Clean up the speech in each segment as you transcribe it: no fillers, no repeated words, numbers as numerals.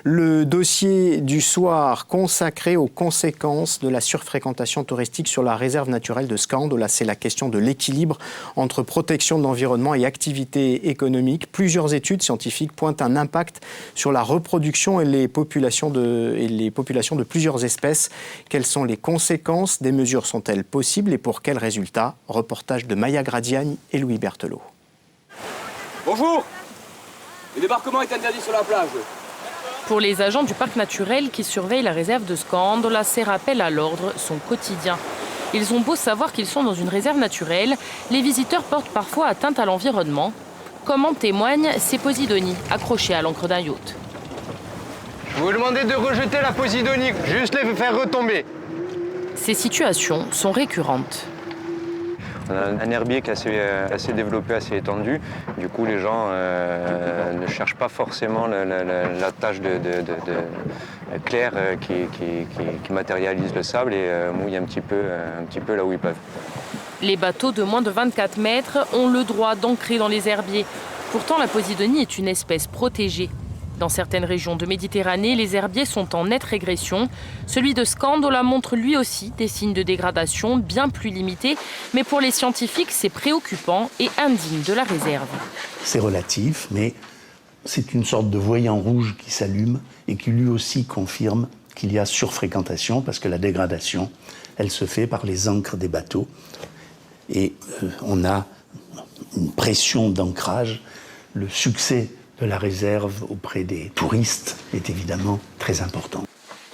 Le dossier du soir consacré aux conséquences de la surfréquentation touristique sur la réserve naturelle de Scandola. C'est la question de l'équilibre entre protection de l'environnement et activité économique. Plusieurs études scientifiques pointent un impact sur la reproduction et les populations de plusieurs espèces. Quelles sont les conséquences? Des mesures sont-elles possibles et pour quels résultats? Reportage de Maya Gradiani et Louis Berthelot. Bonjour! Le débarquement est interdit sur la plage. Pour les agents du parc naturel qui surveillent la réserve de Scandola, ces rappels à l'ordre sont quotidiens. Ils ont beau savoir qu'ils sont dans une réserve naturelle, les visiteurs portent parfois atteinte à l'environnement, comme en témoignent ces posidonies accrochées à l'ancre d'un yacht. Je vous demandez de rejeter la posidonie, juste les faire retomber. Ces situations sont récurrentes. On a un herbier qui est assez développé, assez étendu. Du coup, les gens ne cherchent pas forcément la tâche claire qui matérialise le sable et mouille un petit peu là où ils peuvent. Les bateaux de moins de 24 mètres ont le droit d'ancrer dans les herbiers. Pourtant, la posidonie est une espèce protégée. Dans certaines régions de Méditerranée, les herbiers sont en nette régression. Celui de Scandola montre lui aussi des signes de dégradation bien plus limités. Mais pour les scientifiques, c'est préoccupant et indigne de la réserve. C'est relatif, mais c'est une sorte de voyant rouge qui s'allume et qui lui aussi confirme qu'il y a surfréquentation parce que la dégradation, elle se fait par les ancres des bateaux. Et on a une pression d'ancrage. Le succès de la réserve auprès des touristes est évidemment très important.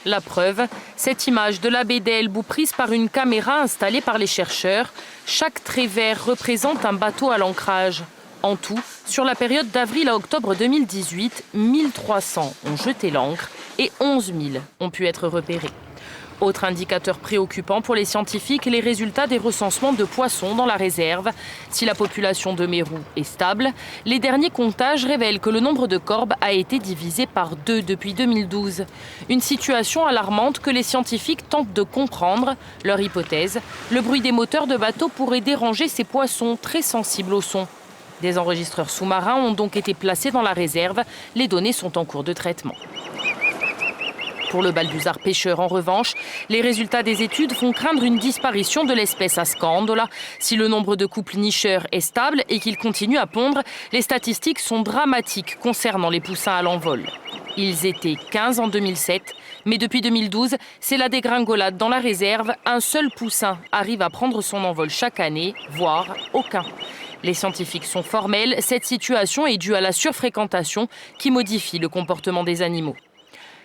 La preuve, cette image de la baie d'Elbe prise par une caméra installée par les chercheurs. Chaque trait vert représente un bateau à l'ancrage. En tout, sur la période d'avril à octobre 2018, 1300 ont jeté l'ancre et 11 000 ont pu être repérés. Autre indicateur préoccupant pour les scientifiques, les résultats des recensements de poissons dans la réserve. Si la population de mérou est stable, les derniers comptages révèlent que le nombre de corbes a été divisé par 2 depuis 2012. Une situation alarmante que les scientifiques tentent de comprendre. Leur hypothèse, le bruit des moteurs de bateaux pourrait déranger ces poissons très sensibles au son. Des enregistreurs sous-marins ont donc été placés dans la réserve. Les données sont en cours de traitement. Pour le balbuzard pêcheur, en revanche, les résultats des études font craindre une disparition de l'espèce à Scandola. Si le nombre de couples nicheurs est stable et qu'il continue à pondre, les statistiques sont dramatiques concernant les poussins à l'envol. Ils étaient 15 en 2007, mais depuis 2012, c'est la dégringolade dans la réserve. Un seul poussin arrive à prendre son envol chaque année, voire aucun. Les scientifiques sont formels, cette situation est due à la surfréquentation qui modifie le comportement des animaux.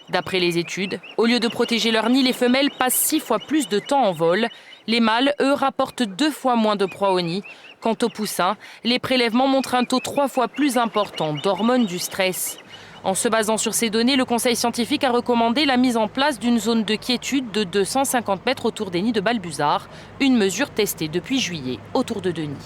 D'après les études, au lieu de protéger leur nid, les femelles passent 6 fois plus de temps en vol. Les mâles, eux, rapportent 2 fois moins de proies au nid. Quant aux poussins, les prélèvements montrent un taux 3 fois plus important d'hormones du stress. En se basant sur ces données, le Conseil scientifique a recommandé la mise en place d'une zone de quiétude de 250 mètres autour des nids de balbuzard, une mesure testée depuis juillet autour de 2 nids.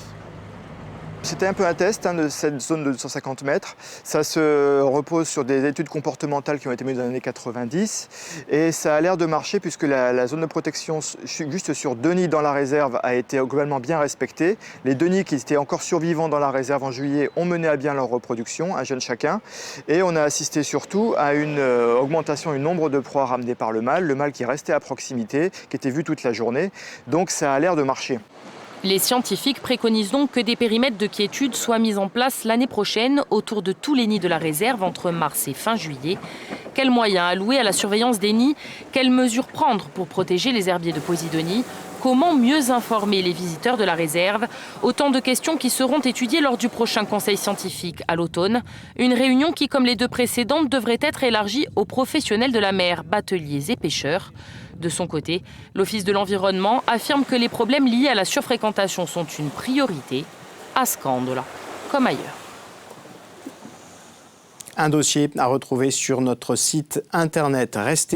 C'était un peu un test de cette zone de 250 mètres. Ça se repose sur des études comportementales qui ont été menées dans les années 90 et ça a l'air de marcher puisque la zone de protection juste sur 2 nids dans la réserve a été globalement bien respectée. Les 2 nids qui étaient encore survivants dans la réserve en juillet ont mené à bien leur reproduction, un jeune chacun. Et on a assisté surtout à une augmentation du nombre de proies ramenées par le mâle qui restait à proximité, qui était vu toute la journée. Donc ça a l'air de marcher. Les scientifiques préconisent donc que des périmètres de quiétude soient mis en place l'année prochaine autour de tous les nids de la réserve entre mars et fin juillet. Quels moyens allouer à la surveillance des nids? Quelles mesures prendre pour protéger les herbiers de posidonie? Comment mieux informer les visiteurs de la réserve? Autant de questions qui seront étudiées lors du prochain conseil scientifique à l'automne. Une réunion qui, comme les 2 précédentes, devrait être élargie aux professionnels de la mer, bateliers et pêcheurs. De son côté, l'Office de l'environnement affirme que les problèmes liés à la surfréquentation sont une priorité, à Scandola comme ailleurs. Un dossier à retrouver sur notre site internet. Restez